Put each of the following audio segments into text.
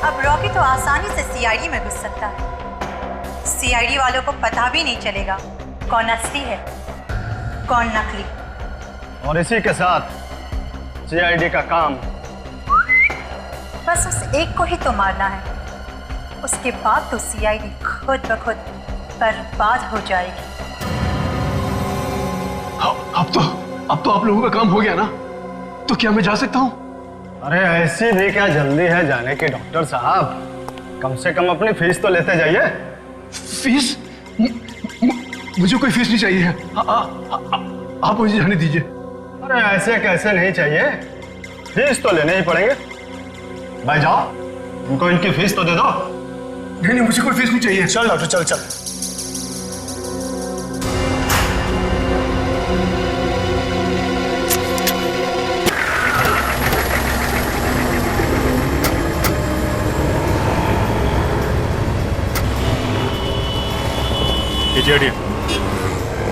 अब रॉकी तो आसानी से सीआईडी में घुस सकता है। सीआईडी वालों को पता भी नहीं चलेगा कौन असली है कौन नकली। और इसी के साथ सीआईडी का काम बस उस एक को ही तो मारना है, उसके बाद तो सीआईडी खुद ब खुद बर्बाद हो जाएगी। अब तो आप लोगों का काम हो गया ना, तो क्या मैं जा सकता हूँ? अरे ऐसी भी क्या जल्दी है जाने की डॉक्टर साहब, कम से कम अपनी फीस तो लेते जाइए। फीस? मुझे कोई फीस नहीं चाहिए। आप मुझे जाने दीजिए। अरे ऐसे कैसे नहीं चाहिए, फीस तो लेने ही पड़ेंगे। भाई जाओ, उनको इनकी फीस तो दे दो। नहीं, मुझे कोई फीस नहीं चाहिए। चल डॉक्टर चल चल।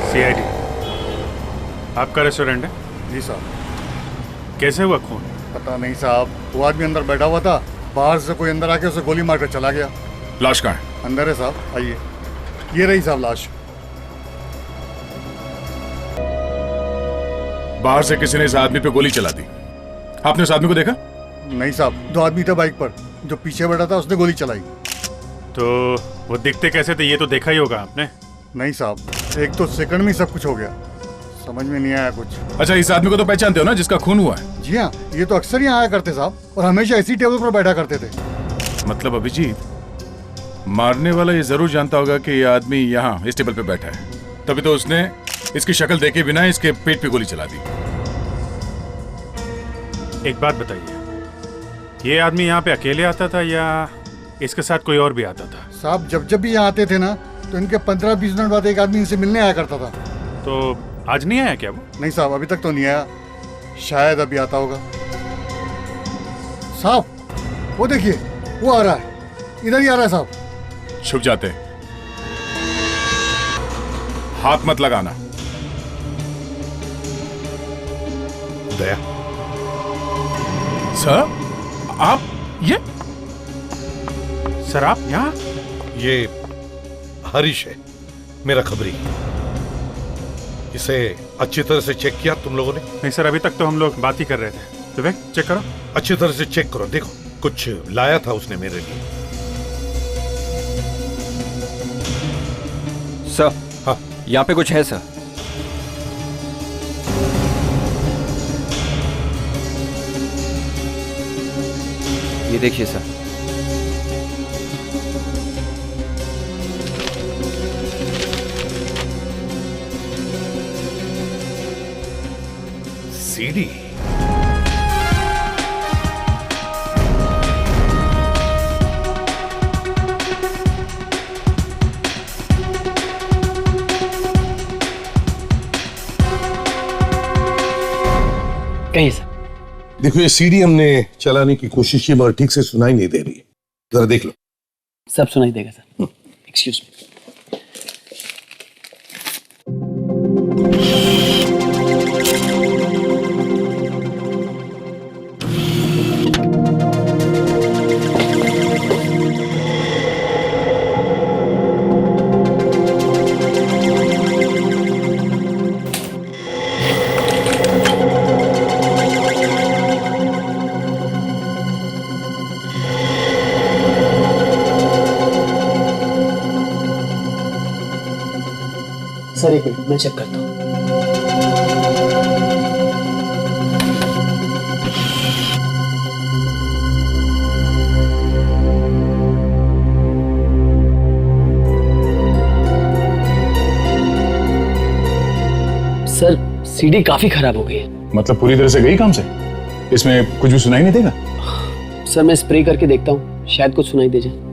सीआईडी आपका रेस्टोरेंट है? जी साहब। कैसे हुआ खून? पता नहीं साहब, वो आदमी अंदर बैठा हुआ था, बाहर से कोई अंदर आके उसे गोली मारकर चला गया। लाश कहाँ है? अंदर है साहब, आइए। ये रही साहब लाश। बाहर से किसी ने इस आदमी पे गोली चला दी। आपने उस आदमी को देखा? नहीं साहब, दो आदमी थे बाइक पर, जो पीछे बैठा था उसने गोली चलाई। तो वो दिखते कैसे थे ये तो देखा ही होगा आपने। नहीं साहब, एक तो सेकंड में सब कुछ हो गया, समझ में नहीं आया कुछ। अच्छा, इस आदमी को तो पहचानते हो ना जिसका खून हुआ है? जी हाँ, ये तो अक्सर यहाँ आया करते साहब, और हमेशा इसी टेबल पर बैठा करते थे। मतलब अभिजीत, मारने वाला ये जरूर जानता होगा कि ये आदमी यहाँ इस टेबल पे बैठा है, तभी तो उसने इसकी शक्ल देखे बिना इसके पेट पे गोली चला दी। एक बात बताइए, ये आदमी यहाँ पे अकेले आता था या इसके साथ कोई और भी आता था? साहब जब भी यहाँ आते थे ना, तो इनके 15-20 मिनट बाद एक आदमी इनसे मिलने आया करता था। तो आज नहीं आया क्या वो? नहीं साहब, अभी तक तो नहीं आया, शायद अभी आता होगा। साहब वो देखिए, वो आ रहा है, इधर ही आ रहा है साहब। छुप जाते, हाथ मत लगाना। दया सर, आप ये सर आप यहाँ? ये हरीश है, मेरा खबरी। इसे अच्छी तरह से चेक किया तुम लोगों ने? नहीं सर, अभी तक तो हम लोग बात ही कर रहे थे। विवेक चेक करो। अच्छी तरह से चेक करो, देखो कुछ लाया था उसने मेरे लिए। सर, हाँ यहाँ पे कुछ है सर। ये देखिए सर। सीडी। कहीं सर। देखो ये सीडी हमने चलाने की कोशिश की मगर ठीक से सुनाई नहीं दे रही है, जरा देख लो। सब सुनाई देगा सर। Excuse me. सर एक मिनट, मैं चेक करता हूँ। सर सीडी काफी खराब हो गई है। मतलब पूरी तरह से गई काम से? इसमें कुछ भी सुनाई नहीं देगा? सर मैं स्प्रे करके देखता हूँ, शायद कुछ सुनाई दे जाए।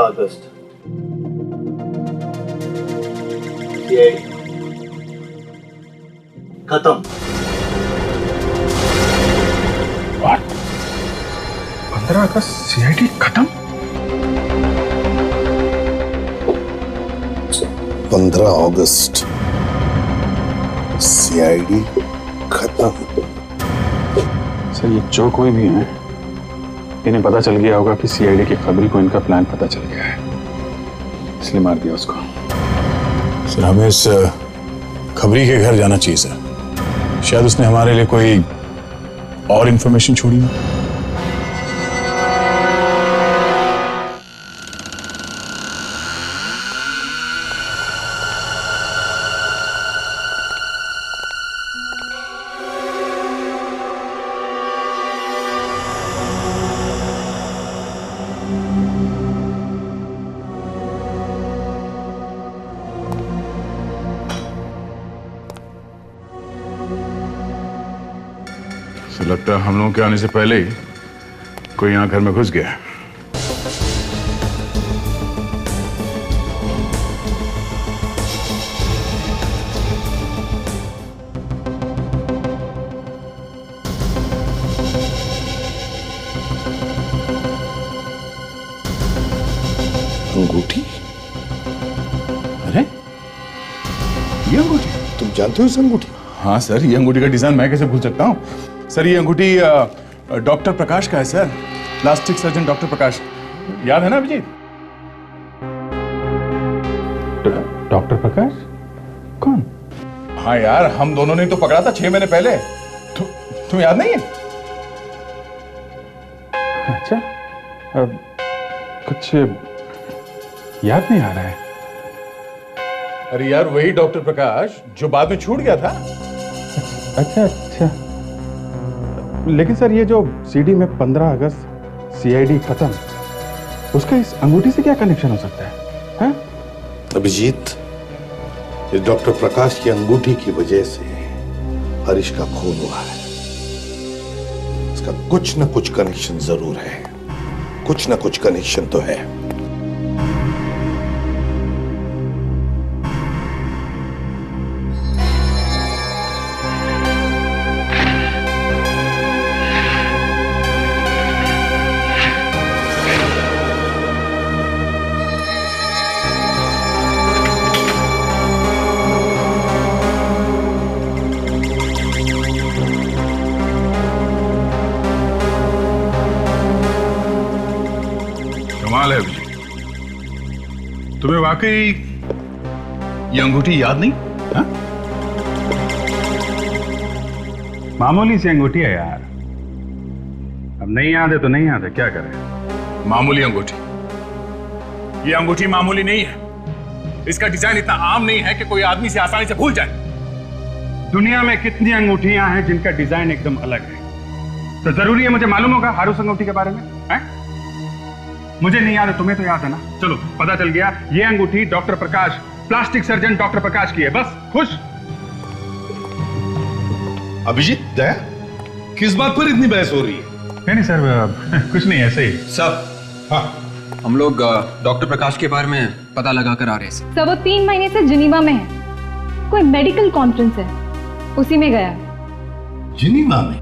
अगस्त खत्म। 15 अगस्त सीआईडी खत्म। 15 अगस्त सीआईडी खत्म। सर ये जो कोई भी है, इन्हें पता चल गया होगा कि सीआईडी की खबरी को इनका प्लान पता चल गया है, इसलिए मार दिया उसको। सर हमें इस खबरी के घर जाना चाहिए सर। शायद उसने हमारे लिए कोई और इंफॉर्मेशन छोड़ी हो। लगता है हम लोगों के आने से पहले ही कोई यहाँ घर में घुस गया है। अंगूठी? अरे ये अंगूठी तुम जानते हो इस अंगूठी? हाँ सर, ये अंगूठी का डिजाइन मैं कैसे भूल सकता हूँ। सर ये अंगूठी डॉक्टर प्रकाश का है सर, प्लास्टिक सर्जन डॉक्टर प्रकाश, याद है ना अभिजीत? डॉक्टर प्रकाश कौन? हाँ यार, हम दोनों ने तो पकड़ा था 6 महीने पहले। तुम्हें याद नहीं है? अच्छा, कुछ याद नहीं आ रहा है। अरे यार वही डॉक्टर प्रकाश जो बाद में छूट गया था। अच्छा अच्छा, लेकिन सर ये जो सीडी में 15 अगस्त सीआईडी खत्म, उसका इस अंगूठी से क्या कनेक्शन हो सकता है? हाँ? अभिजीत, इस डॉक्टर प्रकाश की अंगूठी की वजह से हरीश का खून हुआ है। इसका कुछ न कुछ कनेक्शन जरूर है, कुछ न कुछ कनेक्शन तो है। कमाल है अभिजीत, तुम्हें वाकई ये अंगूठी याद नहीं? हा? मामूली सी अंगूठी है यार, अब नहीं याद है तो नहीं याद है, क्या करें। मामूली अंगूठी? ये अंगूठी मामूली नहीं है। इसका डिजाइन इतना आम नहीं है कि कोई आदमी से आसानी से भूल जाए। दुनिया में कितनी अंगूठियां हैं जिनका डिजाइन एकदम अलग है, तो जरूरी है मुझे मालूम होगा हारूस अंगूठी के बारे में? है? मुझे नहीं याद है, तुम्हें तो याद है ना? चलो पता चल गया, ये अंगूठी डॉक्टर प्रकाश, प्लास्टिक सर्जन डॉक्टर प्रकाश की है। बस खुश? अभिजीत, दया, किस बात पर इतनी बहस हो रही है? नहीं सर, कुछ नहीं, ऐसे ही। सब हाँ, हम लोग डॉक्टर प्रकाश के बारे में पता लगा कर आ रहे हैं। सर वो 3 महीने से जिनीवा में है, कोई मेडिकल कॉन्फ्रेंस है, उसी में गया। जिनीवा में?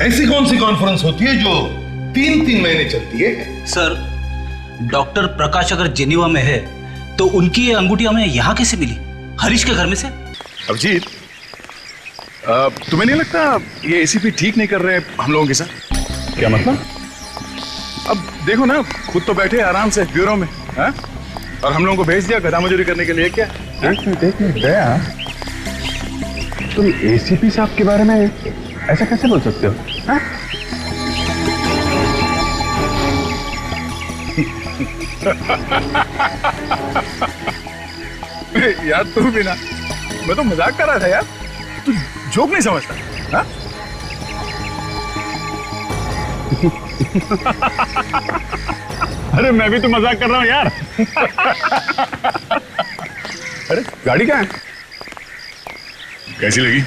ऐसी कौन सी कॉन्फ्रेंस होती है जो 3-3 महीने चलती है? सर, डॉक्टर प्रकाश अगर जेनीवा में है तो उनकी ये अंगूठी हमें यहाँ कैसे मिली? हरीश के घर में से? अभिजीत, तुम्हें नहीं लगता ये एसीपी ठीक नहीं कर रहे हम लोगों के साथ? क्या मतलब? अब देखो ना, खुद तो बैठे आराम से ब्यूरो में, हा? और हम लोगों को भेज दिया गधा मजूरी करने के लिए। क्या देखिए दया, तुम एसीपी साहब के बारे में ऐसा कैसे बोल सकते हो? हा? यार तू भी ना, मैं तो मजाक कर रहा था यार, तू जोक नहीं समझता? हा? अरे मैं भी तो मजाक कर रहा हूँ यार। अरे गाड़ी कहाँ है? कैसी लगी?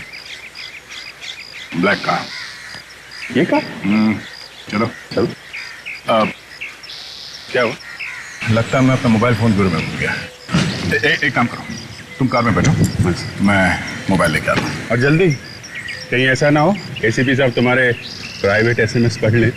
Black car. ये कार? चलो चलो। क्या हुआ? लगता है मैं अपना मोबाइल फोन ब्यूरो में भूल गया। एक काम करो, तुम कार में बैठो, मैं मोबाइल लेके आता हूँ। और जल्दी, कहीं ऐसा ना हो एसीपी साहब तुम्हारे प्राइवेट SMS पढ़ ले।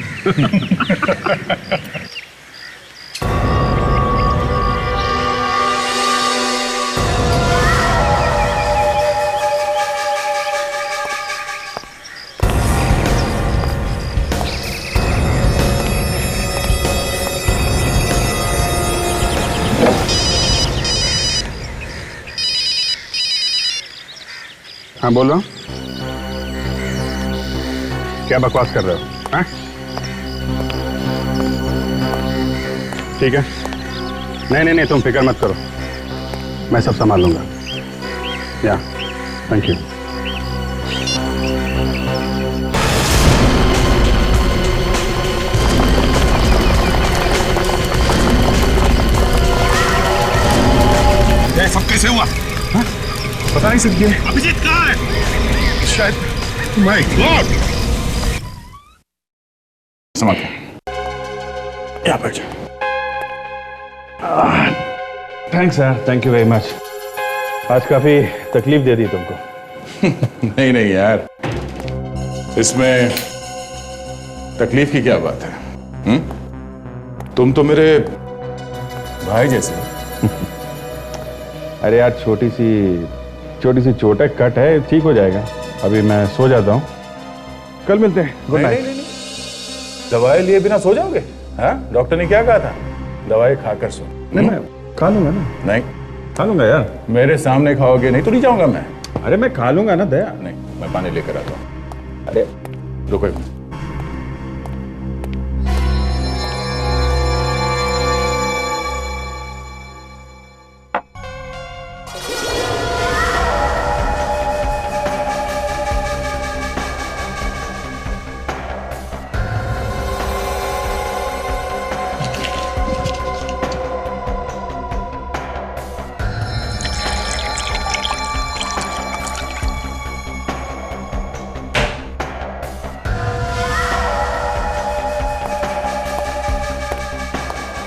हाँ बोलो, क्या बकवास कर रहे हो? हाँ? ठीक है, नहीं तुम फिक्र मत करो, मैं सब संभाल लूंगा। या थैंक यू। ये सब कैसे हुआ? हाँ? पता नहीं सर, ये अभिजीत कहाँ है? शायद माय गॉड। संभाल यहाँ बैठ जा। थैंक्स यार, थैंक यू वेरी मच। आज काफी तकलीफ दे दी तुमको। नहीं यार, इसमें तकलीफ की क्या बात है? तुम तो मेरे भाई जैसे हो। अरे यार, छोटी सी चोट है, कट है, ठीक हो जाएगा। अभी मैं सो जाता हूँ, कल मिलते हैं। Good night. नहीं, दवाई लिए बिना सो जाओगे? हाँ, डॉक्टर ने क्या कहा था? दवाई खाकर सो। नहीं, मैं खा लूंगा ना। नहीं, खा लूंगा यार। मेरे सामने खाओगे नहीं तो नहीं जाऊंगा मैं। अरे मैं खा लूंगा ना दया। नहीं, मैं पानी लेकर आता हूँ। अरे रुको एक मिनट।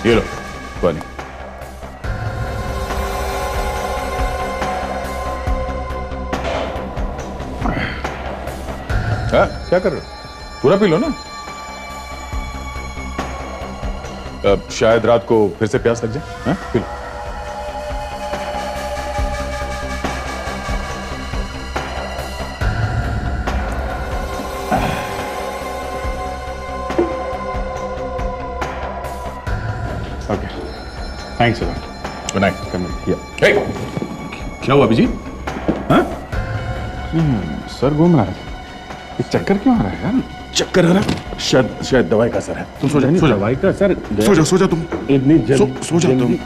ये लो पानी। हाँ, क्या कर रहे हो? पूरा पी लो ना। शायद रात को फिर से प्यास लग जाए। हाँ, पी लो। Okay, thanks sir. Good night. क्या हुआ अभिजीत? हाँ? सर घूम रहा है। ये चक्कर क्यों आ रहा है यार? चक्कर आ रहा? शायद दवाई का असर है। तुम सो जाओ। दवाई का असर? सो जाओ तुम। इतनी सो जाओ तुम।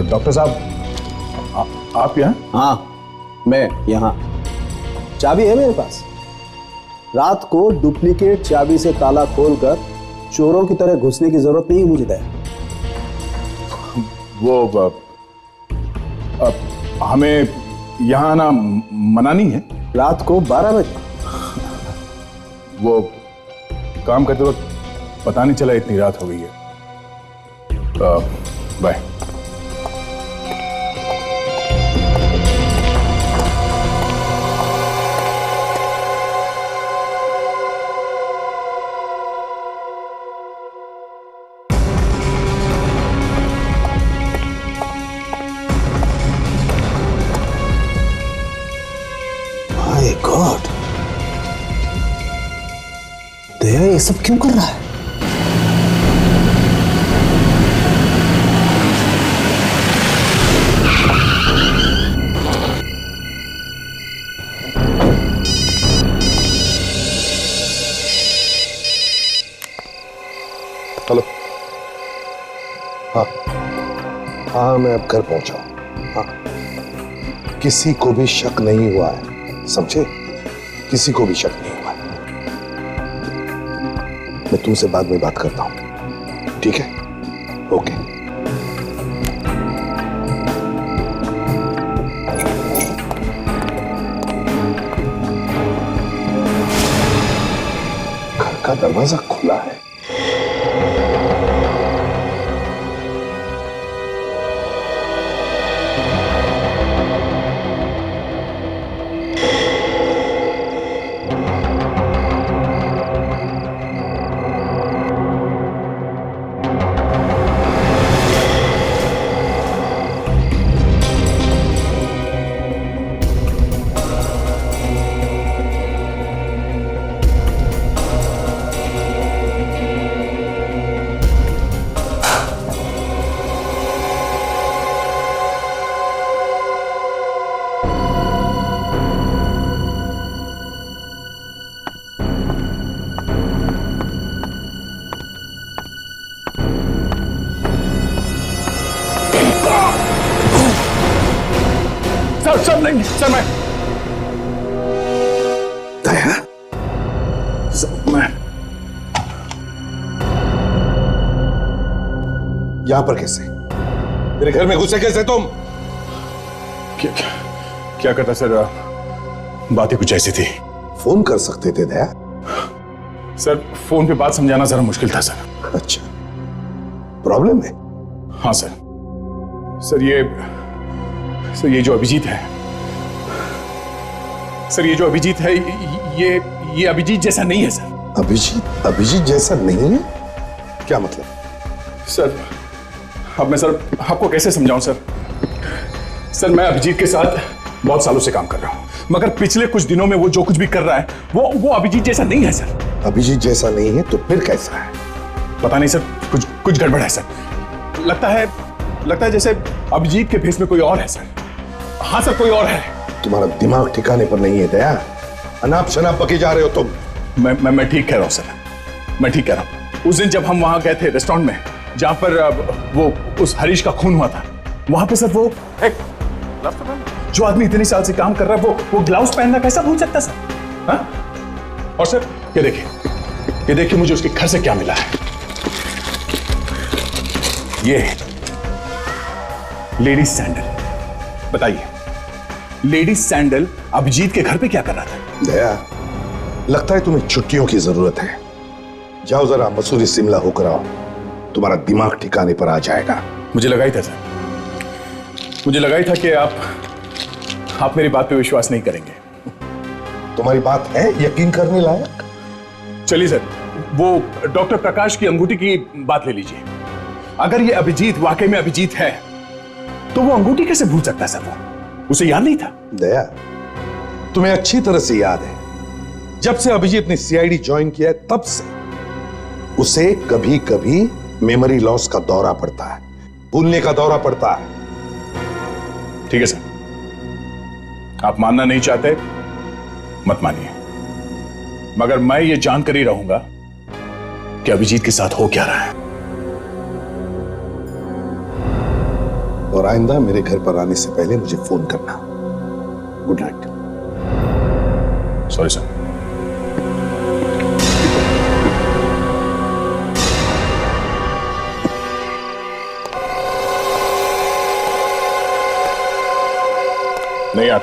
डॉक्टर साहब, आप यहाँ? हाँ, मैं यहाँ। चाबी है मेरे पास। रात को डुप्लीकेट चाबी से ताला खोलकर चोरों की तरह घुसने की जरूरत नहीं मुझे दया। वो हमें यहाँ आना मना नहीं है। रात को 12 बजे वो काम करते वक्त पता नहीं चला इतनी रात हो गई है। बाय। माय गॉड, दया ये सब क्यों कर रहा है? हेलो। हाँ हाँ, मैं अब घर पहुंचा हूं। हाँ, किसी को भी शक नहीं हुआ है, समझे? किसी को भी शक नहीं हुआ है। मैं तुमसे बाद में बात करता हूं, ठीक है? ओके। घर का दरवाजा खुला है। सर नहीं, सर मैं दया, मैं यहां पर कैसे? मेरे घर में घुसे कैसे तुम? क्या करता सर? बात ही कुछ ऐसी थी। फोन कर सकते थे दया। सर फोन पे बात समझाना जरा मुश्किल था सर। अच्छा, प्रॉब्लम है? हाँ सर। सर ये जो अभिजीत है, सर ये जो अभिजीत है, ये अभिजीत जैसा नहीं है सर। अभिजीत जैसा नहीं है? क्या मतलब? सर अब मैं सर आपको कैसे समझाऊं सर? सर मैं अभिजीत के साथ बहुत सालों से काम कर रहा हूं, मगर पिछले कुछ दिनों में वो जो कुछ भी कर रहा है वो अभिजीत जैसा नहीं है सर। अभिजीत जैसा नहीं है तो फिर कैसा है? पता नहीं सर, कुछ गड़बड़ है सर। लगता है जैसे अभिजीत के फेस में कोई और है सर। हाँ सर, कोई और है। तुम्हारा दिमाग ठिकाने पर नहीं है दया। अनाप शनाप बके जा रहे हो तुम। मैं ठीक कह रहा हूँ सर, मैं ठीक कह रहा हूँ। उस दिन जब हम वहां गए थे रेस्टोरेंट में जहां पर वो उस हरीश का खून हुआ था, वहां पे सर वो एक जो आदमी इतने साल से काम कर रहा है वो ग्लव्स पहनना कैसा भूल सकता सर? हाँ? और सर ये देखिए मुझे उसके घर से क्या मिला है। ये लेडीज सैंडल। बताइए, लेडीज सैंडल अभिजीत के घर पे क्या कर रहा था? दया, लगता है तुम्हें छुट्टियों की जरूरत है। जाओ जरा मसूरी शिमला होकर आओ, तुम्हारा दिमाग ठिकाने पर आ जाएगा। मुझे लगा ही था सर, मुझे लगा ही था कि आप मेरी बात पे विश्वास नहीं करेंगे। तुम्हारी बात है यकीन करने लायक? चलिए सर, वो डॉक्टर प्रकाश की अंगूठी की बात ले लीजिए। अगर ये अभिजीत वाकई में अभिजीत है तो वो अंगूठी कैसे भूल सकता है सर? वो उसे याद नहीं था। दया, तुम्हें अच्छी तरह से याद है, जब से अभिजीत ने सीआईडी ज्वाइन किया है तब से उसे कभी कभी मेमोरी लॉस का दौरा पड़ता है, भूलने का दौरा पड़ता है। ठीक है सर, आप मानना नहीं चाहते मत मानिए, मगर मैं ये जानकर ही रहूंगा कि अभिजीत के साथ हो क्या रहा है। और आइंदा मेरे घर पर आने से पहले मुझे फोन करना। Good night. Sorry sir. नहीं यार,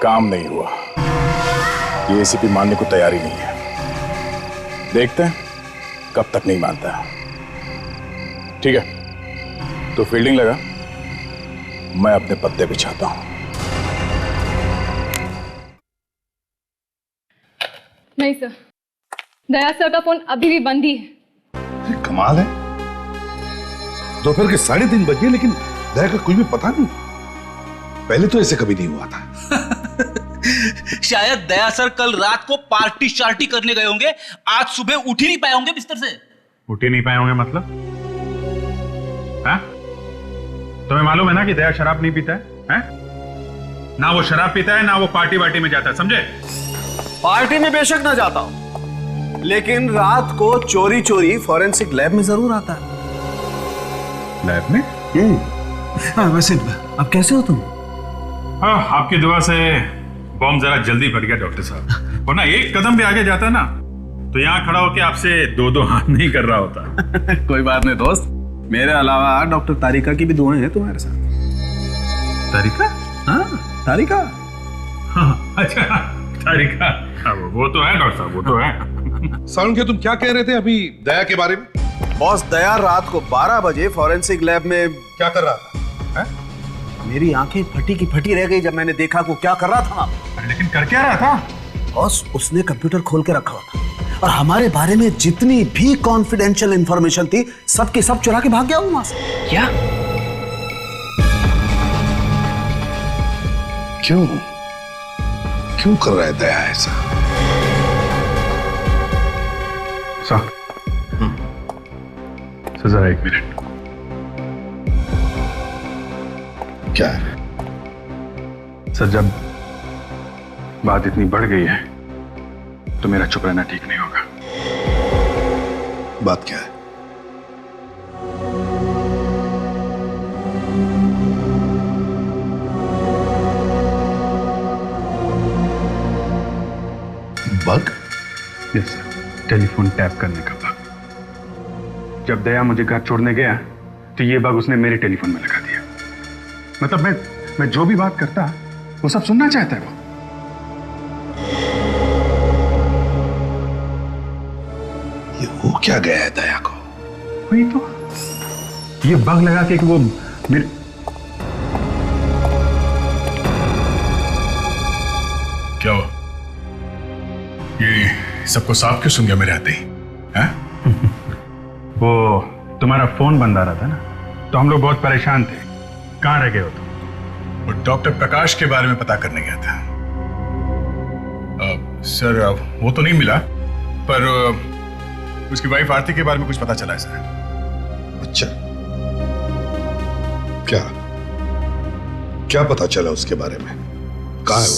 काम नहीं हुआ। ये एसीपी मानने को तैयार ही नहीं है। देखते हैं कब तक नहीं मानता। ठीक है, तो फील्डिंग लगा, मैं अपने पत्ते पे चाहता हूं। नहीं सर, दया सर का फोन अभी भी बंद ही है। कमाल है, दोपहर के 3:30 बजे लेकिन दया का कोई भी पता नहीं। पहले तो ऐसे कभी नहीं हुआ था। शायद दया सर कल रात को पार्टी शार्टी करने गए होंगे, आज सुबह उठ ही नहीं पाए होंगे बिस्तर से। उठ ही नहीं पाए होंगे मतलब? हाँ? तुम्हें मालूम है ना कि दया शराब नहीं पीता है? ना वो शराब पीता है, ना वो पार्टी वार्टी में जाता है, समझे? पार्टी में बेशक ना जाता हूं, लेकिन रात को चोरी चोरी फॉरेंसिक लैब में जरूर आता है। लैब में? हाँ, वैसे अब कैसे हो तुम? हाँ, आपकी दुआ से बॉम्ब जरा जल्दी फट गया डॉक्टर साहब, वरना एक कदम भी आगे जाता ना तो यहाँ खड़ा होकर आपसे दो हाथ नहीं कर रहा होता। कोई बात नहीं दोस्त, मेरे अलावा डॉक्टर तारिका की भी दुआएं हैं तुम्हारे साथ। तारिका? हाँ, तारिका। हाँ, अच्छा तारिका, हाँ, वो तो है डॉक्टर साहब, वो तो है। साउंड के तुम क्या कह रहे थे अभी दया के बारे में? बॉस, दया रात को 12 बजे फॉरेंसिक लैब में क्या कर रहा था? मेरी आंखें फटी की फटी रह गई जब मैंने देखा वो क्या कर रहा था। लेकिन कर क्या रहा था? बॉस, उसने कंप्यूटर खोल के रखा हुआ था और हमारे बारे में जितनी भी कॉन्फिडेंशियल इंफॉर्मेशन थी सबके सब चुरा के भाग गया वहां से। क्या? क्यों कर रहा है दया ऐसा? जरा एक मिनट। क्या है? सर, जब बात इतनी बढ़ गई है तो मेरा चुप रहना ठीक नहीं होगा। बात क्या है? Bug? Yes sir, telephone tap करने का बग। जब दया मुझे घर छोड़ने गया तो ये बग उसने मेरे टेलीफोन में लगा दिया। मतलब मैं जो भी बात करता वो सब सुनना चाहता है वो। ये हो क्या गया है दया को? वही तो, ये बग लगा के कि वो मेरे क्या हुआ? ये सबको साफ क्यों सुन गया मेरे आते ही? हैं? वो तुम्हारा फोन बंद आ रहा था ना, तो हम लोग बहुत परेशान थे। कहाँ रह गए हो तुम? वो डॉक्टर प्रकाश के बारे में पता करने गया था। सर, वो तो नहीं मिला, पर उसकी वाइफ आरती के बारे में कुछ पता चला है सर। अच्छा, क्या पता चला उसके बारे में? कहाँ है वो?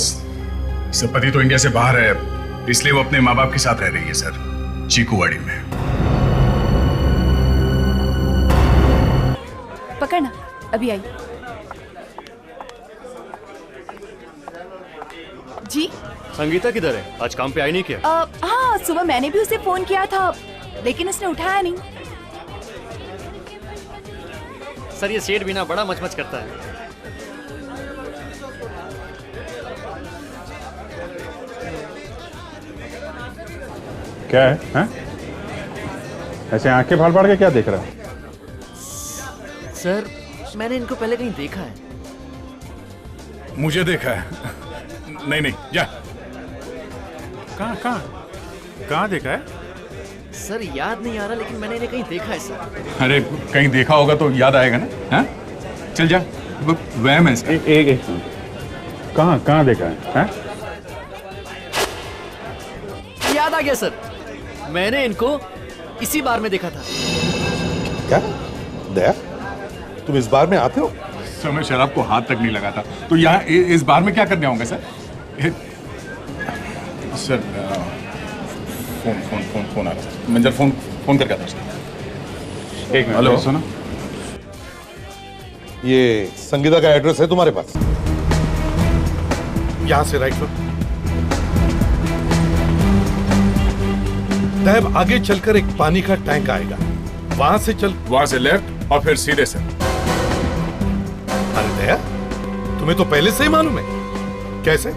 सर, पति तो इंडिया से बाहर है, इसलिए वो अपने माँ बाप के साथ रह रही है सर, चीकूवाड़ी में। पकड़ना, अभी आई। जी संगीता किधर है? आज काम पे आई नहीं क्या? हाँ, सुबह मैंने भी उसे फोन किया था, लेकिन उसने उठाया नहीं। सर, ये सेठ बिना बड़ा मचमच करता है। क्या है? हैं? ऐसे आंखें फाड़ फाड़ के क्या देख रहा है? सर, मैंने इनको पहले कहीं देखा है। मुझे देखा है। नहीं, जा। कहाँ देखा है? सर, याद नहीं आ रहा, लेकिन मैंने इन्हें कहीं देखा है सर। अरे, कहीं देखा होगा तो याद आएगा ना? हाँ? चल जा, वहम है इसका। एक कहाँ देखा है? हैं? याद आ गया सर, मैंने इनको इसी बार में देखा था। क्या दया, तुम इस बार में आते हो? सर, मैं शराब को हाथ तक नहीं लगाता, तो यहाँ इस बार में क्या करने आऊंगा सर? सर, फोन आ रहा है। मैं जरा फोन करके आता हूँ। एक मिनट, हेलो, सुनो। ये संगीता का एड्रेस है तुम्हारे पास? यहां से राइट लो। तब आगे चलकर एक पानी का टैंक आएगा, वहां से लेफ्ट और फिर सीधे सर। अरे दया, तू तुम्हें तो पहले से ही मालूम है। कैसे?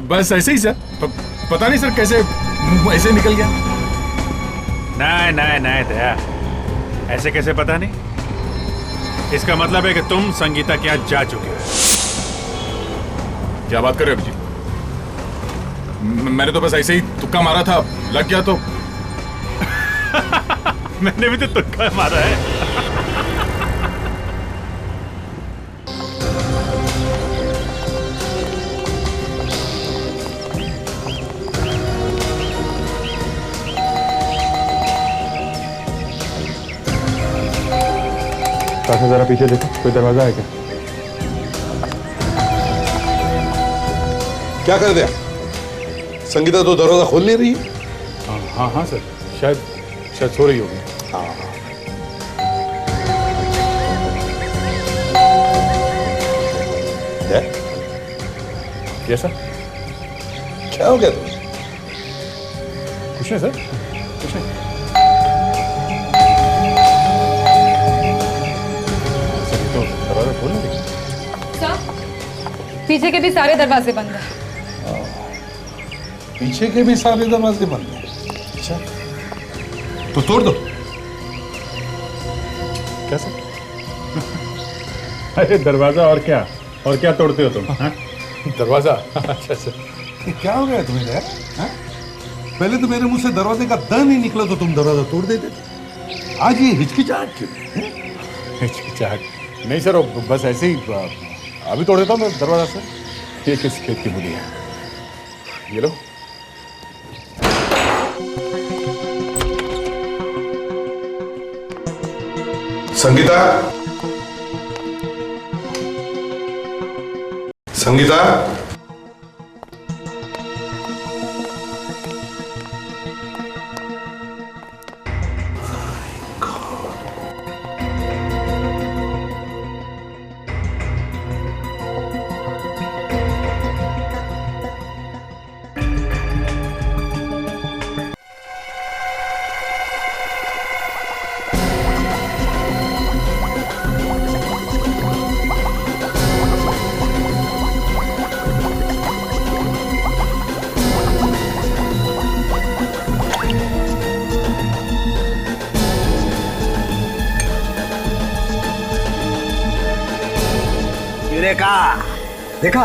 बस ऐसे ही सर, पता नहीं सर कैसे मुंह ऐसे निकल गया। नहीं दया, ऐसे कैसे पता नहीं? इसका मतलब है कि तुम संगीता के यहाँ जा चुके हो। क्या बात कर रहे हो अभिजीत? मैंने तो बस ऐसे ही तुक्का मारा था, लग गया तो। मैंने भी तो तुक्का मारा है। काका जरा पीछे देखो, कोई दरवाजा है क्या? क्या कर दिया? संगीता तो दरवाजा खोल नहीं रही है। हाँ सर, शायद सो रही होगी। Yes sir. क्या हो गया तुम्हें? कुछ नहीं सर, कुछ नहीं। तो दरवाजा खोल नहीं रही। सर, पीछे के भी सारे दरवाजे बंद हैं। पीछे के भी सारे दरवाजे बंद हैं। अच्छा, तो तोड़ दो। क्या सर? अरे दरवाजा और क्या तोड़ते हो तुम? हाँ? दरवाजा? अच्छा, क्या हो गया तुम्हें यार? हाँ? पहले तो मेरे मुंह से दरवाजे का द नहीं निकला तो तुम दरवाजा तोड़ देते। आज ये हिचकिचाहट क्यों? हिचकिचाहट नहीं सर, बस ऐसे ही अभी तोड़ देता हूँ मैं दरवाजा से। ये किस खेत की बुली है? ये लो। संगीता, संगीता,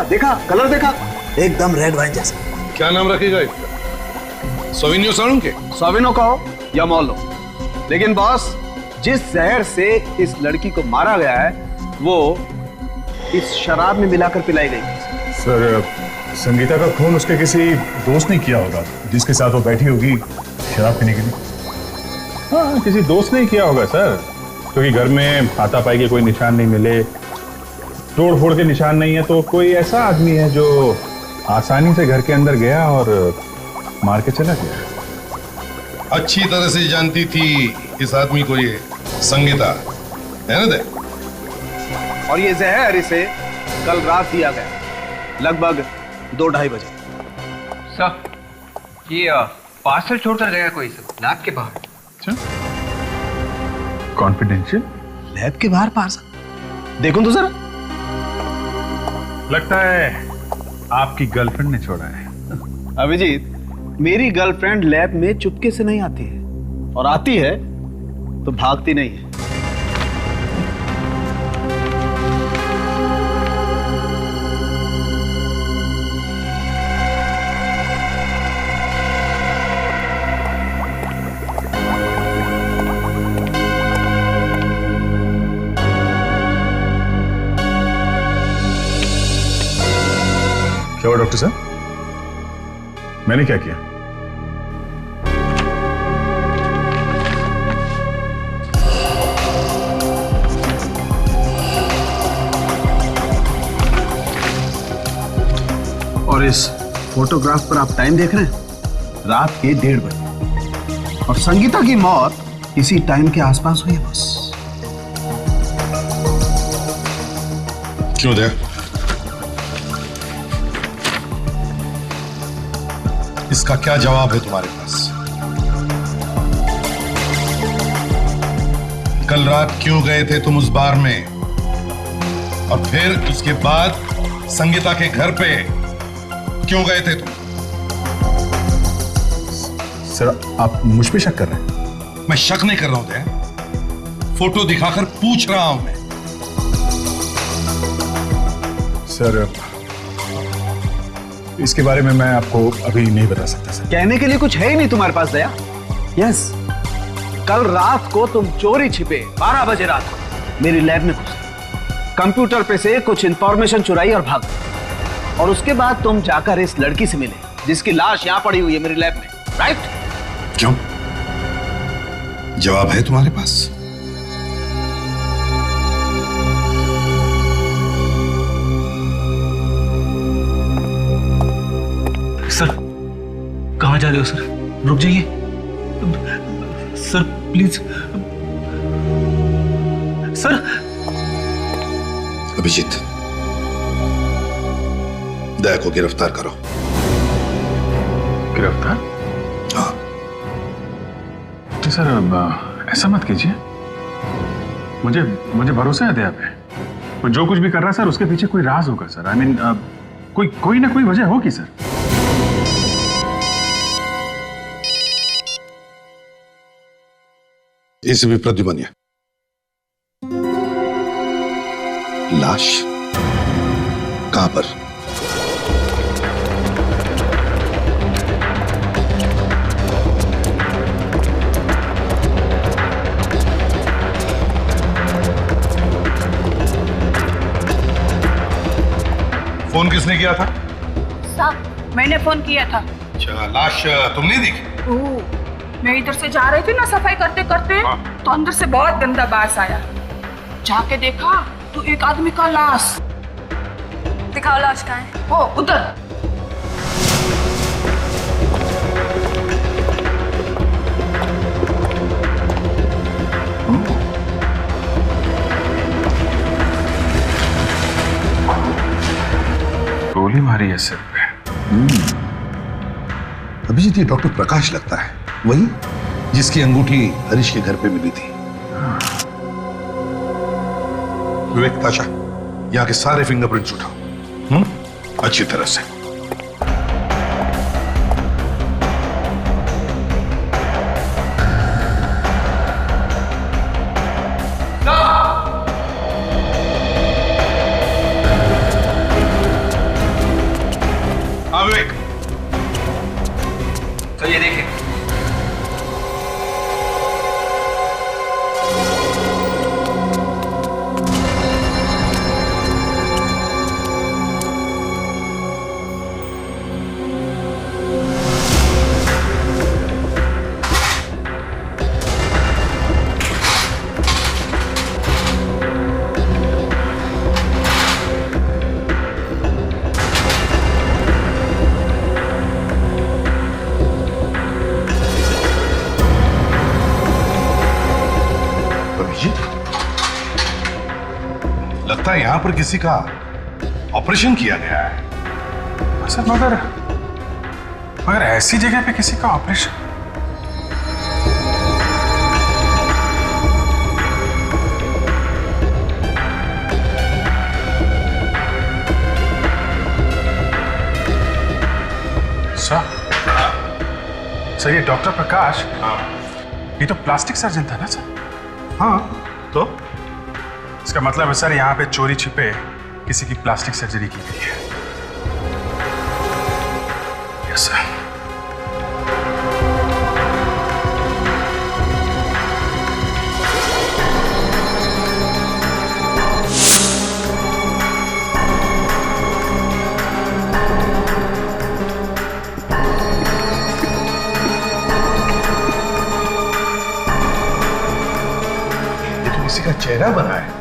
देखा कलर देखा, एकदम रेड वाइन जैसा। क्या नाम रखेगा इसका? सोविनियो साणु के? सोविनो कहो या मोलो, लेकिन बॉस जिस जहर से इस लड़की को मारा गया है वो इस शराब में मिलाकर पिलाई गई। सर, संगीता का खून उसके किसी दोस्त ने किया होगा जिसके साथ वो बैठी होगी शराब पीने के लिए। हाँ, किसी दोस्त ने किया होगा सर, क्योंकि घर में हाथापाई के कोई निशान नहीं मिले, तोड़ फोड़ के निशान नहीं है, तो कोई ऐसा आदमी है जो आसानी से घर के अंदर गया और मार के चला गया। अच्छी तरह से जानती थी इस आदमी को ये संगीता, है ना? दे और ये जहर इसे कल रात दिया गया लगभग 2-2:30 बजे। सर, ये पार्सल छोड़कर गया कोई लैब के बाहर। अच्छा, कॉन्फिडेंशियल? लैब के बाहर पार्सल? देखो तो जरा। लगता है आपकी गर्लफ्रेंड ने छोड़ा है। अभिजीत, मेरी गर्लफ्रेंड लैब में चुपके से नहीं आती है, और आती है तो भागती नहीं है। क्या हुआ डॉक्टर साहब? मैंने क्या किया? और इस फोटोग्राफ पर आप टाइम देख रहे हैं, रात के 1:30 बजे, और संगीता की मौत इसी टाइम के आसपास हुई है बस। क्यों दे? इसका क्या जवाब है तुम्हारे पास? कल रात क्यों गए थे तुम उस बार में और फिर उसके बाद संगीता के घर पे क्यों गए थे तुम? सर, आप मुझ पे शक कर रहे हैं? मैं शक नहीं कर रहा हूं दया, फोटो दिखाकर पूछ रहा हूं मैं। सर, इसके बारे में मैं आपको अभी नहीं बता सकता सर। कहने के लिए कुछ है ही नहीं तुम्हारे पास दया? यस, कल रात को तुम चोरी छिपे 12 बजे रात को मेरी लैब में घुसे, कंप्यूटर पे से कुछ इंफॉर्मेशन चुराई और भाग गए। और उसके बाद तुम जाकर इस लड़की से मिले जिसकी लाश यहां पड़ी हुई है मेरी लैब में, राइट? क्यों? जवाब है तुम्हारे पास? सर, कहां जा रहे हो सर? रुक जाइए सर, प्लीज सर। अभिजीत, दया को गिरफ्तार करो। गिरफ्तार? हाँ। तो सर, अब ऐसा मत कीजिए, मुझे भरोसा है दया पे। वो जो कुछ भी कर रहा है सर, उसके पीछे कोई राज होगा सर। आई मीन, कोई ना कोई वजह होगी सर। इस भी प्रद्युमन है। लाश कहां पर? फोन किसने किया था? साहब, मैंने फोन किया था। अच्छा, लाश तुमने देखी? ओह, मैं इधर से जा रही थी ना सफाई करते करते, तो अंदर से बहुत गंदा बास आया। जाके देखा तो एक आदमी का लाश। दिखाओ लाश कहाँ है? वो उधर। गोली मारी है सिर पे। अभिजीत, ये डॉक्टर प्रकाश लगता है, वही जिसकी अंगूठी हरीश के घर पे मिली थी। विवेक, ताशा, यहाँ के सारे फिंगरप्रिंट्स उठाओ अच्छी तरह से। हाँ विवेक, तो ये देखिए, लगता है यहां पर किसी का ऑपरेशन किया गया है। सर, मगर ऐसी जगह पे किसी का ऑपरेशन? सर, ये डॉक्टर प्रकाश, ये तो प्लास्टिक सर्जन था ना सर? हाँ, तो इसका मतलब है सर, यहाँ पे चोरी छिपे किसी की प्लास्टिक सर्जरी की गई है। Yes sir. ये तो किसी का चेहरा बना है।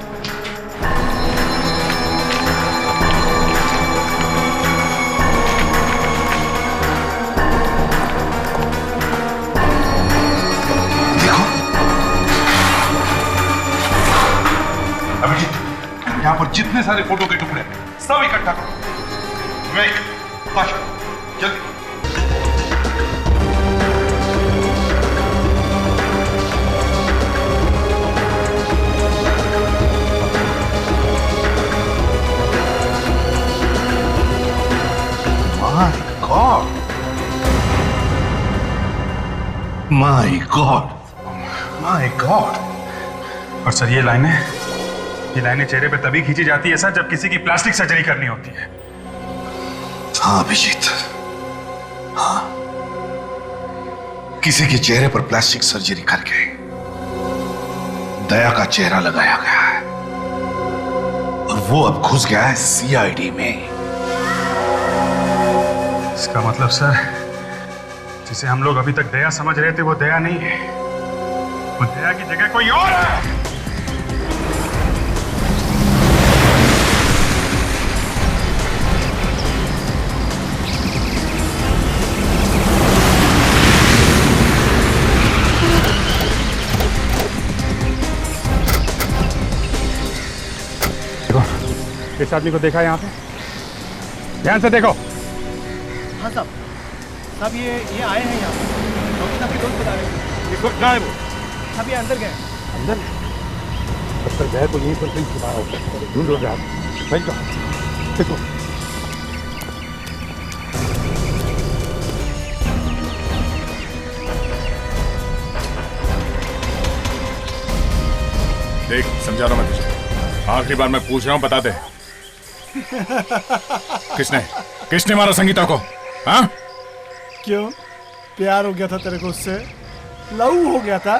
यहाँ पर जितने सारे फोटो के टुकड़े हैं सब इकट्ठा करो। विवेक, ताशा, जल्दी। My God, my God. और सर ये लाइनें चेहरे पे तभी खींची जाती है सर जब किसी की प्लास्टिक सर्जरी करनी होती है। हाँ अभिजीत, हाँ, किसी के चेहरे पर प्लास्टिक सर्जरी करके दया का चेहरा लगाया गया है और वो अब घुस गया है सीआईडी में। इसका मतलब सर, जिसे हम लोग अभी तक दया समझ रहे थे वो दया नहीं है, वो दया की जगह कोई और है। इस आदमी को देखा यहाँ पे? ध्यान से देखो। हाँ साहब, साहब ये आए हैं यहाँ पे। डॉक्टर साहब के दोस्त बता रहे हैं। ये कहाँ है वो? साहब ये अंदर गए। अंदर? जब तक गए तो यहीं पर कहीं छुपा होगा। ढूंढ रहे आप। भाई तो देखो। देख, समझा रहा हूं मैं तुझे। आखिरी बार मैं पूछ रहा हूं, बता दे। किसने मारा संगीता को? हाँ? क्यों? प्यार हो गया था तेरे को उससे? लव हो गया था?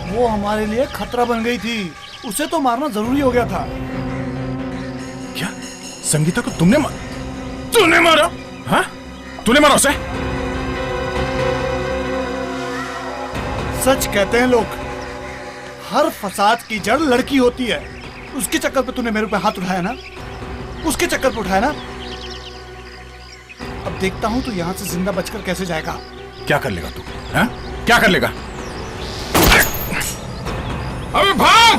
वो हमारे लिए खतरा बन गई थी, उसे तो मारना जरूरी हो गया था। क्या? संगीता को तूने मारा? हाँ? तूने मारा उसे? सच कहते हैं लोग, हर फसाद की जड़ लड़की होती है। उसके चक्कर पे तूने मेरे पे हाथ उठाया ना, उसके चक्कर पे उठाया ना। अब देखता हूं तू यहां से जिंदा बचकर कैसे जाएगा। क्या कर लेगा तू? हाँ? क्या कर लेगा? अबे भाग!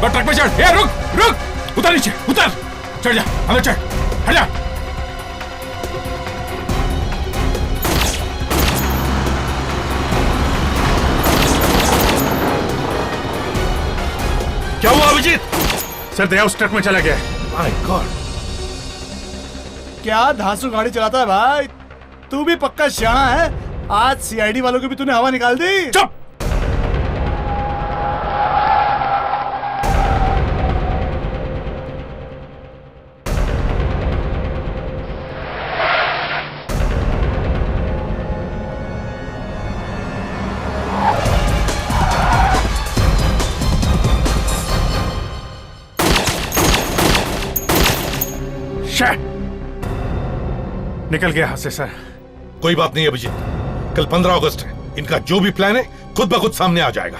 ट्रक पे चढ़। ए, रुक! उतर नीचे, उतर! चढ़ जा, अंदर चढ़, हट जा। क्या हुआ अभिजीत? सर दया उस ट्रक में चला गया है। माय गॉड, क्या धांसू गाड़ी चलाता है भाई? तू भी पक्का शाना है। आज सीआईडी वालों की भी तूने हवा निकाल दी। चुप! निकल गया हाथ से सर। कोई बात नहीं अभिजीत, कल 15 अगस्त है। इनका जो भी प्लान है खुद ब खुद सामने आ जाएगा।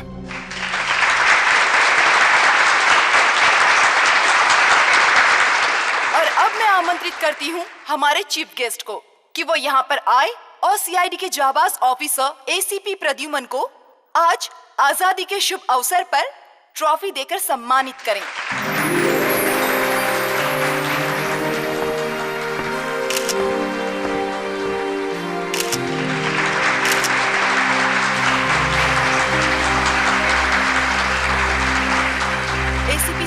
और अब मैं आमंत्रित करती हूँ हमारे चीफ गेस्ट को कि वो यहाँ पर आए और सीआईडी के जाबाज ऑफिसर एसीपी प्रद्युमन को आज आजादी के शुभ अवसर पर ट्रॉफी देकर सम्मानित करें।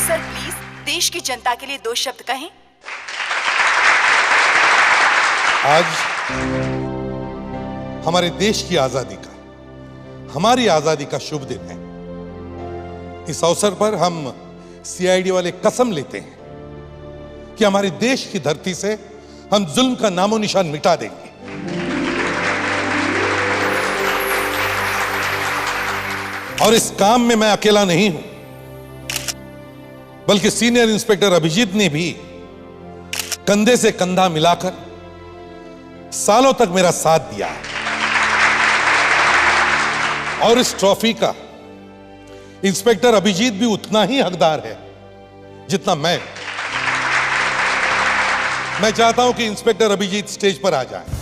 सर प्लीज देश की जनता के लिए 2 शब्द कहें। आज हमारे देश की आजादी का, हमारी आजादी का शुभ दिन है। इस अवसर पर हम सीआईडी वाले कसम लेते हैं कि हमारे देश की धरती से हम जुल्म का नामो निशान मिटा देंगे। और इस काम में मैं अकेला नहीं हूं, बल्कि सीनियर इंस्पेक्टर अभिजीत ने भी कंधे से कंधा मिलाकर सालों तक मेरा साथ दिया है। और इस ट्रॉफी का इंस्पेक्टर अभिजीत भी उतना ही हकदार है जितना मैं चाहता हूं कि इंस्पेक्टर अभिजीत स्टेज पर आ जाए।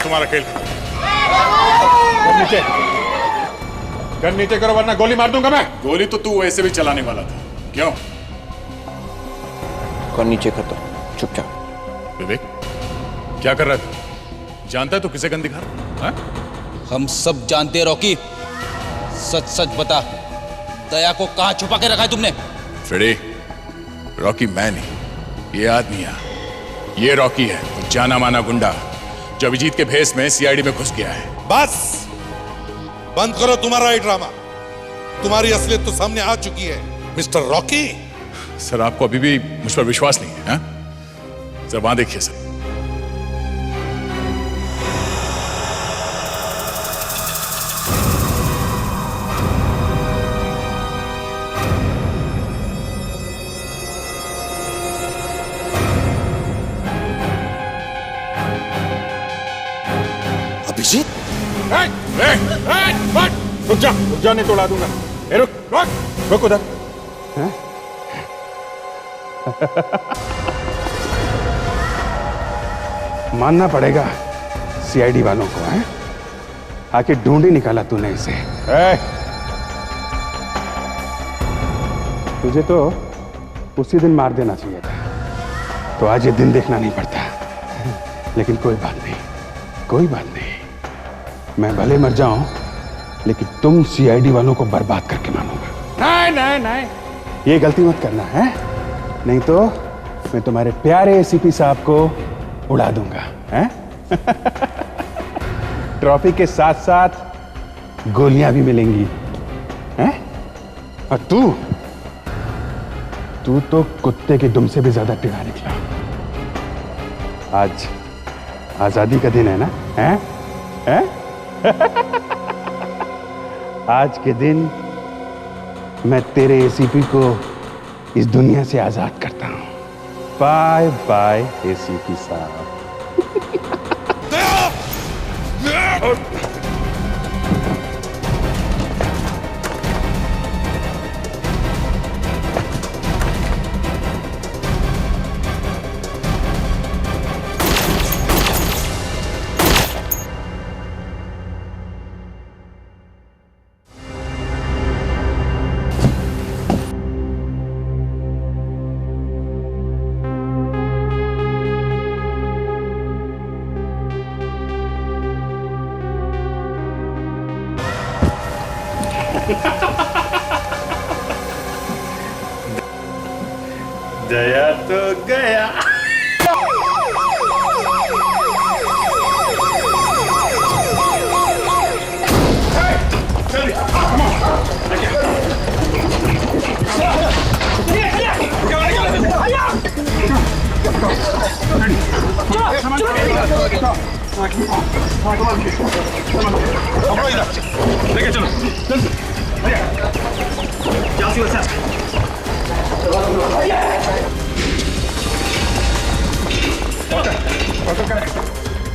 तुम्हारा खेल। गन नीचे करो वरना गोली मार दूंगा मैं। गोली तो तू वैसे भी चलाने वाला था, क्यों? कौन नीचे कर दो, चुपचाप। विवेक, क्या कर रहा था? जानता है तो किसे गन दिखा रहा? हम सब जानते हैं रॉकी। सच सच बता, दया को कहां छुपा के रखा है तुमने? फ्रेडी, रॉकी मैं नहीं, ये आदमी है। ये रॉकी है, तो जाना माना गुंडा जो अभिजीत के भेस में सीआईडी में घुस गया है। बस बंद करो तुम्हारा ये ड्रामा। तुम्हारी असलियत तो सामने आ चुकी है मिस्टर रॉकी। सर, आपको अभी भी मुझ पर विश्वास नहीं है? सर वहां देखिए सर। अभिजीत, रुक जा नहीं तो उड़ा दूंगा। रुक उधर। मानना पड़ेगा सीआईडी वालों को, है? आखिर ढूंढ ही निकाला तूने इसे। तुझे तो उसी दिन मार देना चाहिए था, तो आज ये दिन देखना नहीं पड़ता। लेकिन कोई बात नहीं, कोई बात नहीं। मैं भले मर जाऊं, लेकिन तुम सीआईडी वालों को बर्बाद करके मानूंगा। नहीं, ये गलती मत करना है, नहीं तो मैं तुम्हारे प्यारे एसीपी साहब को उड़ा दूंगा, हैं? ट्रॉफी के साथ साथ गोलियां भी मिलेंगी, हैं? और तू तो कुत्ते के दुम से भी ज्यादा टेढ़ा निकला। आज आजादी का दिन है ना, हैं? आज के दिन मैं तेरे एसीपी को इस दुनिया से आजाद करता हूं। बाय बाय एसीपी साहब। दया तो गया। लेके चलो,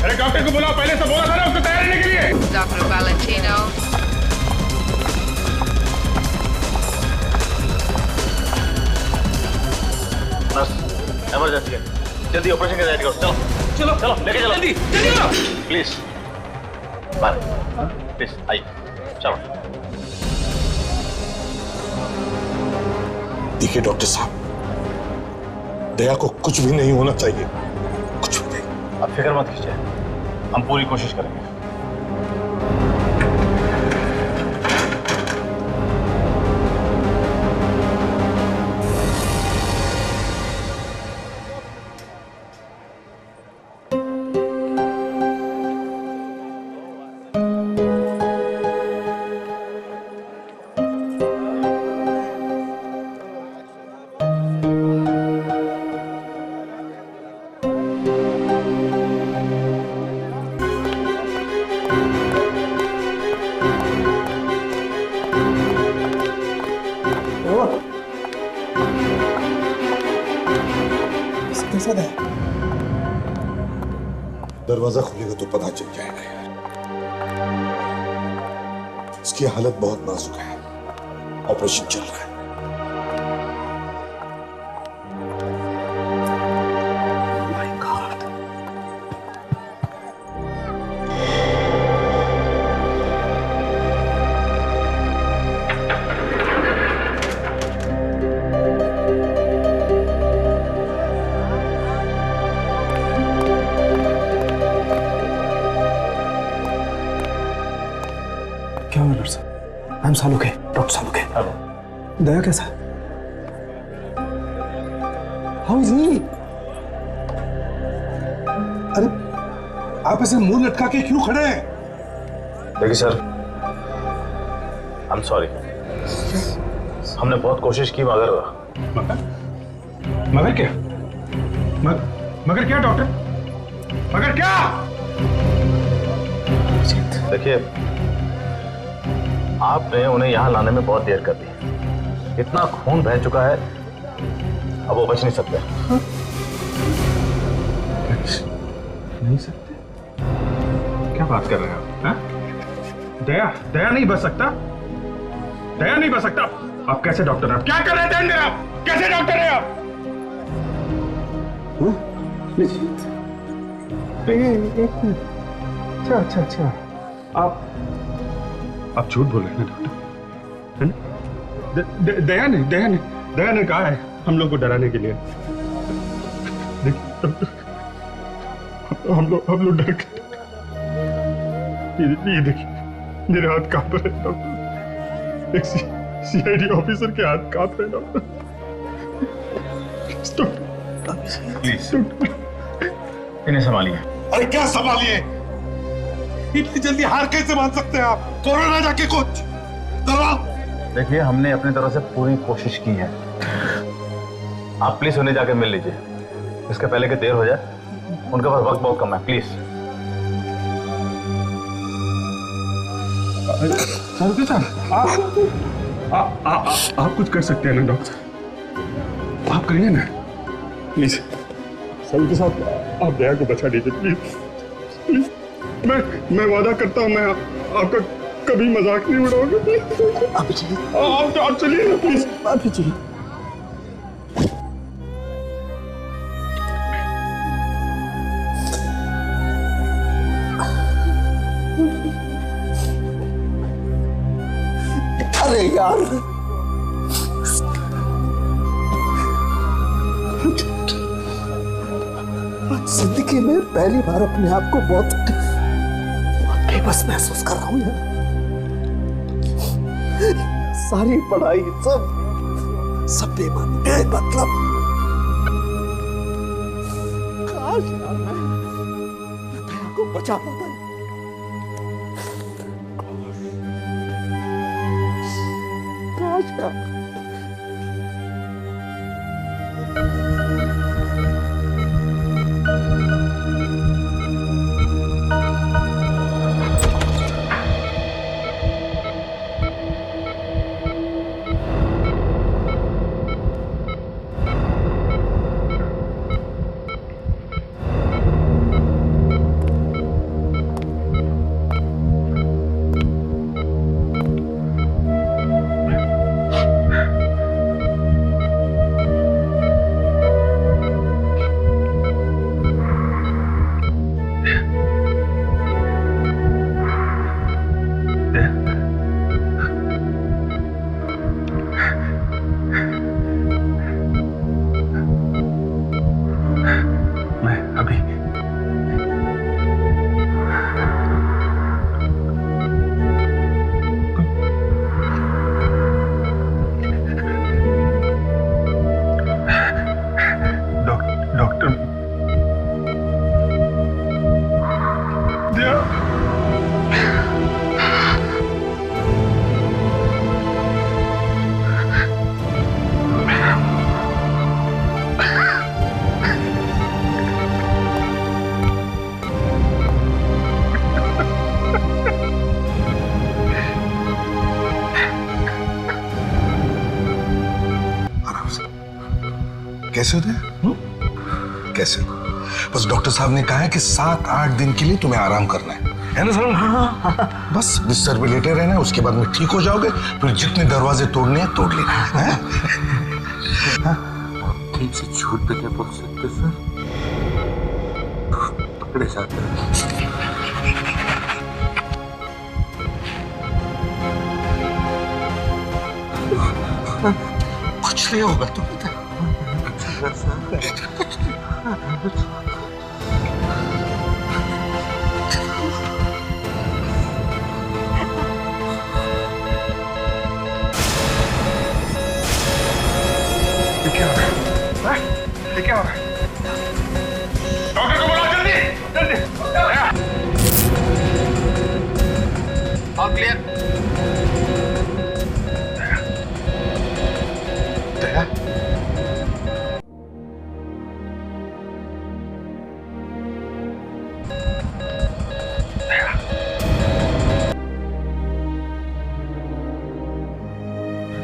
अरे डॉक्टर को बुलाओ, पहले से बोला था ना उसको तैयार रहने के लिए। डॉक्टर वैलेंटिनो, बस इमरजेंसी है, जल्दी ऑपरेशन की तैयारी करो। चलो चलो चलो, लेके चलो जल्दी जल्दी, प्लीज बाय, प्लीज आइए, चलो। देखिए डॉक्टर साहब, दया को कुछ भी नहीं होना चाहिए, कुछ भी नहीं। आप फिक्र मत कीजिए, हम पूरी कोशिश करेंगे। दरवाजा खुलेगा तो पता चल जाएगा यार। उसकी हालत बहुत नाजुक है, ऑपरेशन चल रहा है। I am सालुके, doctor सालुके। दया कैसा है? How is he? अरे आप ऐसे मुंह लटका के क्यों खड़े हैं? देखिए सर, आई एम सॉरी। हमने बहुत कोशिश की मगर क्या? मगर क्या डॉक्टर? मगर क्या? देखिए, आपने उन्हें यहां लाने में बहुत देर कर दी। इतना खून बह चुका है, अब वो बच नहीं सकते। नहीं सकते? क्या बात कर रहे हैं आप? हाँ? दया नहीं बच सकता? दया नहीं बच सकता? आप कैसे डॉक्टर हैं? आप क्या कर रहे थे? आप कैसे डॉक्टर हैं आप? अच्छा आप झूठ बोल रहे हैं डॉक्टर, है ना? दया ने कहा है हम लोग को डराने के लिए। देखिए डॉक्टर, हम लोग डर गए। ये देखिए, मेरे हाथ कांप रहे हैं डॉक्टर। एक सीआईडी ऑफिसर के हाथ कांप रहे हैं डॉक्टर। प्लीज इन्हें संभालिए। अरे क्या संभालिए? इतनी जल्दी हार कैसे मान सकते हैं आप? कोरोना जाके कुछ करवाओ। देखिए, हमने अपनी तरफ से पूरी कोशिश की है। आप प्लीज उन्हें जाके मिल लीजिए, इसके पहले कि देर हो जाए। उनके पास वक्त बहुत कम है, प्लीज। आप कुछ कर सकते हैं ना डॉक्टर? आप करिए ना प्लीज। सभी के साथ आप दया को बचा दीजिए प्लीज, प्लीज। मैं वादा करता हूँ, मैं आपका कभी मजाक नहीं उड़ाऊंगा। आप चलिए ना प्लीज। आप चलिए। अरे यार, जिंदगी में पहली बार अपने आप को बहुत बेबस महसूस कर रहा हूं यार। सारी पढ़ाई सब बेमतलब। काश यार मैं दया को बचा पाता। काश यार। कैसे हो गया? कैसे? बस डॉक्टर साहब ने कहा है कि 7-8 दिन के लिए तुम्हें आराम करना है ना सर? हाँ। बस बिस्तर पे लेटे रहना है, उसके बाद में ठीक हो जाओगे। फिर जितने दरवाजे तोड़ने हैं तोड़ लेना है। ठीक से झूठ भी नहीं बोल सकते सर, पकड़े जाते हैं। कुछ नहीं होगा तो बता। ये क्या हो रहा है? ये क्या हो रहा है? डॉक्टर को बुलाओ जल्दी जल्दी। All clear.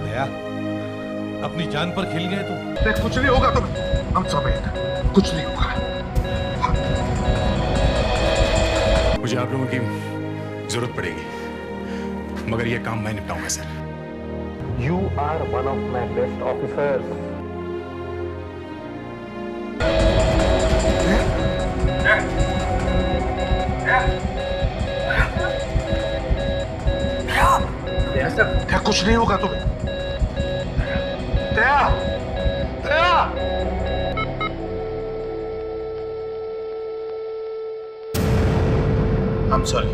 दया अपनी जान पर खेल गए तुम। देख कुछ नहीं होगा तुम्हें, हम समेत कुछ नहीं होगा। मुझे आप लोगों की जरूरत पड़ेगी, मगर ये काम मैं निपटाऊंगा sir. You are one of my best officers. क्या कुछ नहीं होगा तुम्हें? दया, दया। I'm sorry.